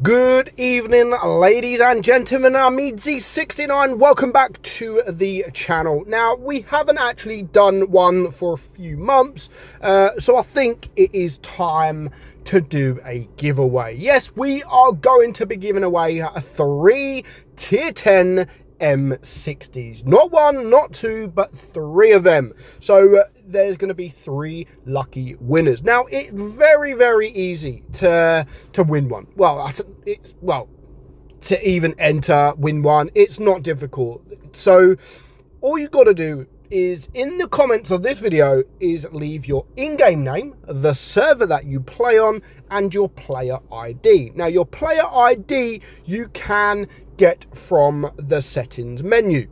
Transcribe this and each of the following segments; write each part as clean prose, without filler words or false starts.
Good evening, ladies and gentlemen. I'm meadsyreplays. Welcome back to the channel. Now, we haven't actually done one for a few months, so I think it is time to do a giveaway. Yes, we are going to be giving away 3 tier 10 M60s. Not one, not two, but 3 of them. So there's going to be 3 lucky winners. Now, it's very, very easy to win one. Well, to even enter, win one, it's not difficult. So all you got to do is, in the comments of this video, is leave your in-game name, the server that you play on, and your player ID. Now, your player ID you can get from the settings menu.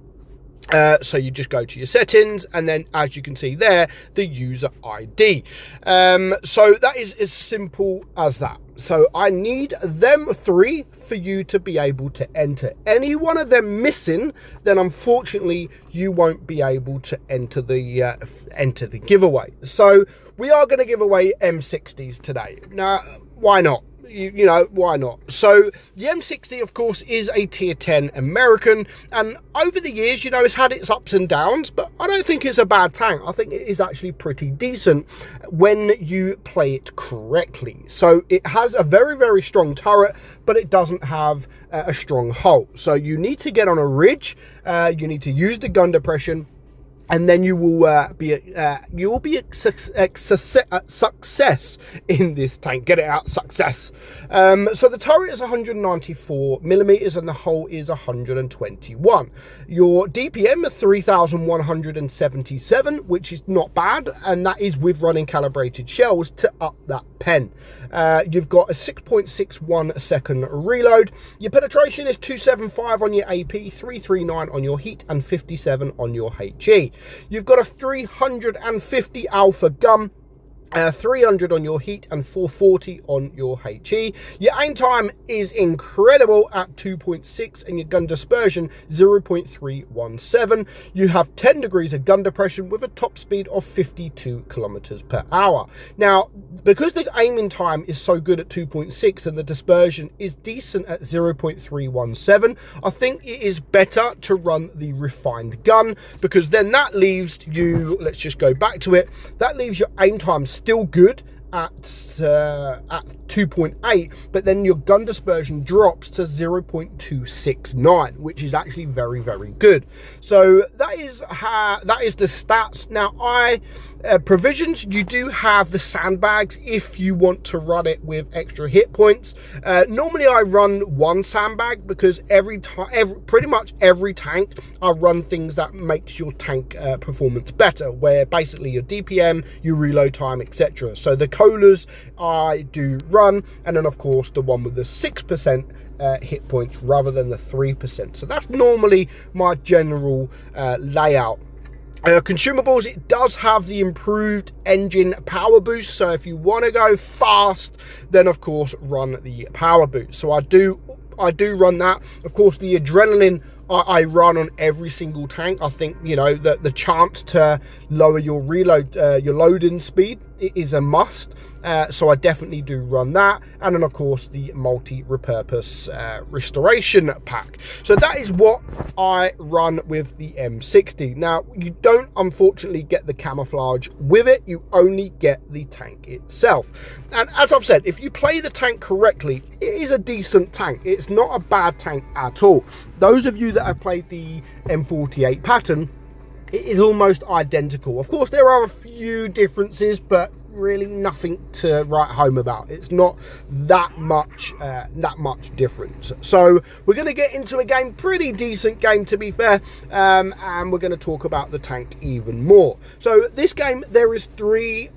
So you just go to your settings, and then, as you can see there, the user ID. So that is as simple as that. So I need them 3 for you to be able to enter. Any one of them missing, then unfortunately you won't be able to enter the giveaway. So we are going to give away M60s today. Now, why not? You know, why not? So the M60, of course, is a tier 10 American, and over the years, you know, it's had its ups and downs, but I don't think it's a bad tank. I think it is actually pretty decent when you play it correctly. So it has a very, very strong turret, but it doesn't have a strong hull. So you need to get on a ridge, you need to use the gun depression, and then you will be a success in this tank. Get it out, success. So the turret is 194 millimeters and the hull is 121. Your DPM is 3,177, which is not bad, and that is with running calibrated shells to up that pen. You've got a 6.61 second reload. Your penetration is 275 on your AP, 339 on your heat, and 57 on your HE. You've got a 350 alpha gun, 300 on your heat, and 440 on your HE. Your aim time is incredible at 2.6, and your gun dispersion 0.317. You have 10 degrees of gun depression with a top speed of 52 kilometers per hour. Now, because the aiming time is so good at 2.6 and the dispersion is decent at 0.317, I think it is better to run the refined gun, because then that leaves you, let's just go back to it, that leaves your aim time still good at 2.8, but then your gun dispersion drops to 0.269, which is actually very, very good. So that is the stats. Now, provisions, you do have the sandbags if you want to run it with extra hit points. Normally I run 1 sandbag, because pretty much every tank I run things that makes your tank performance better, where basically your DPM, your reload time, etc. So the colas I do run, and then of course the one with the 6% hit points rather than the 3%. So that's normally my general layout. Consumables, it does have the improved engine power boost, so if you want to go fast, then of course run the power boost. So I do run that. Of course, the adrenaline I run on every single tank. I think, you know, the chance to lower your reload, your loading speed, it is a must. So I definitely do run that. And then of course the multi-repurpose restoration pack. So that is what I run with the M60. Now, you don't unfortunately get the camouflage with it, you only get the tank itself. And as I've said, if you play the tank correctly, it is a decent tank. It's not a bad tank at all. Those of you that have played the M48 pattern, it is almost identical. Of course, there are a few differences, but really nothing to write home about. It's not that much difference. So we're going to get into a game, pretty decent game to be fair, and we're going to talk about the tank even more. So this game, there is 3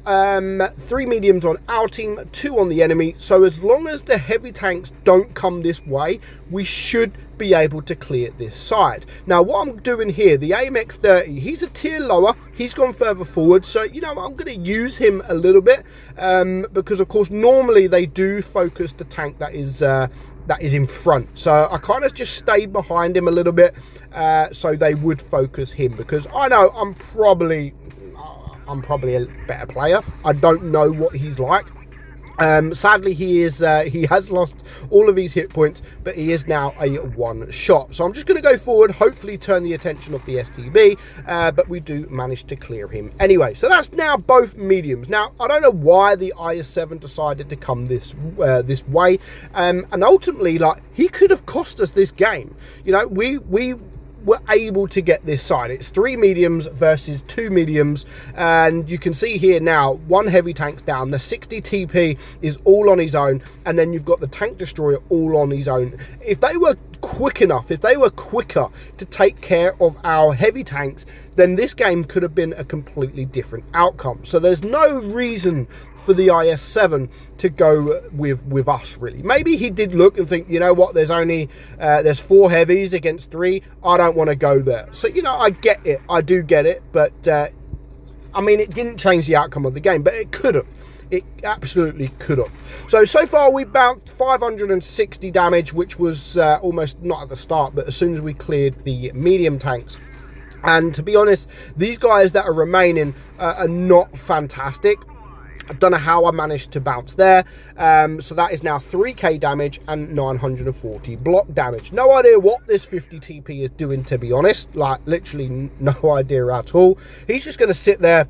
mediums on our team, 2 on the enemy. So as long as the heavy tanks don't come this way, we should be able to clear this side. Now, what I'm doing here, the AMX30, he's a tier lower, he's gone further forward, so you know, I'm going to use him a little bit, because of course normally they do focus the tank that is in front, so I kind of just stayed behind him a little bit, so they would focus him, because I know I'm probably a better player. I don't know what he's like, Sadly, he has lost all of his hit points, but he is now a one shot. So I'm just going to go forward, hopefully turn the attention of the STB, but we do manage to clear him anyway. So that's now both mediums. Now, I don't know why the IS-7 decided to come this way, and ultimately, like, he could have cost us this game. You know, we were able to get this side. It's 3 mediums versus 2 mediums, and you can see here now 1 heavy tank's down. The 60 TP is all on his own, and then you've got the tank destroyer all on his own. If they were quick enough, if they were quicker to take care of our heavy tanks, then this game could have been a completely different outcome. So there's no reason for the IS-7 to go with us, really. Maybe he did look and think, you know what, there's only there's 4 heavies against 3, I don't want to go there. So, you know, I get it, I do get it, but I mean, it didn't change the outcome of the game, but it could have. It absolutely could have. So far we bounced 560 damage, which was almost not at the start, but as soon as we cleared the medium tanks. And to be honest, these guys that are remaining are not fantastic. I don't know how I managed to bounce there. So that is now 3k damage and 940 block damage. No idea what this 50 TP is doing, to be honest. Like, literally no idea at all. He's just going to sit there,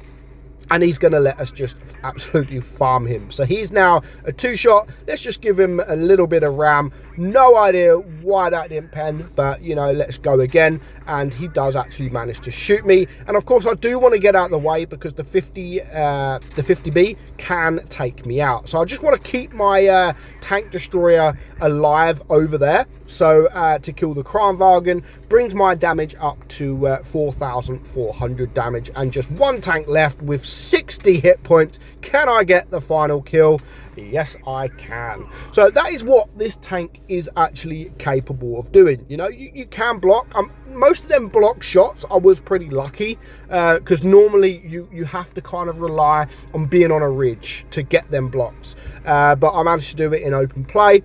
and he's going to let us just absolutely farm him. So he's now a 2-shot. Let's just give him a little bit of ram. No idea why that didn't pen, but, you know, let's go again. And he does actually manage to shoot me. And of course, I do want to get out of the way because the 50B can take me out. So I just want to keep my tank destroyer alive over there. So to kill the Kranwagen brings my damage up to 4,400 damage, and just 1 tank left with 60 hit points. Can I get the final kill? Yes, I can. So that is what this tank is actually capable of doing. You know, you can block. Most of them block shots, I was pretty lucky, because normally you have to kind of rely on being on a ridge to get them blocks. But I managed to do it in open play.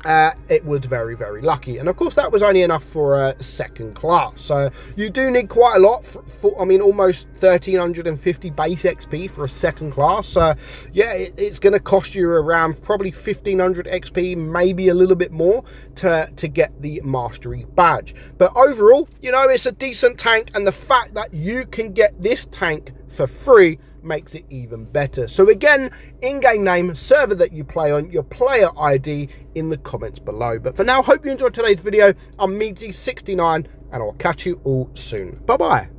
It was very, very lucky, and of course that was only enough for a second class. So you do need quite a lot for I mean, almost 1350 base XP for a second class. So yeah, it's going to cost you around probably 1500 XP, maybe a little bit more to get the mastery badge. But overall, you know, it's a decent tank, and the fact that you can get this tank for free makes it even better. So again, in-game name, server that you play on, your player ID in the comments below. But for now, hope you enjoyed today's video. I'm meadsy69, and I'll catch you all soon. Bye bye.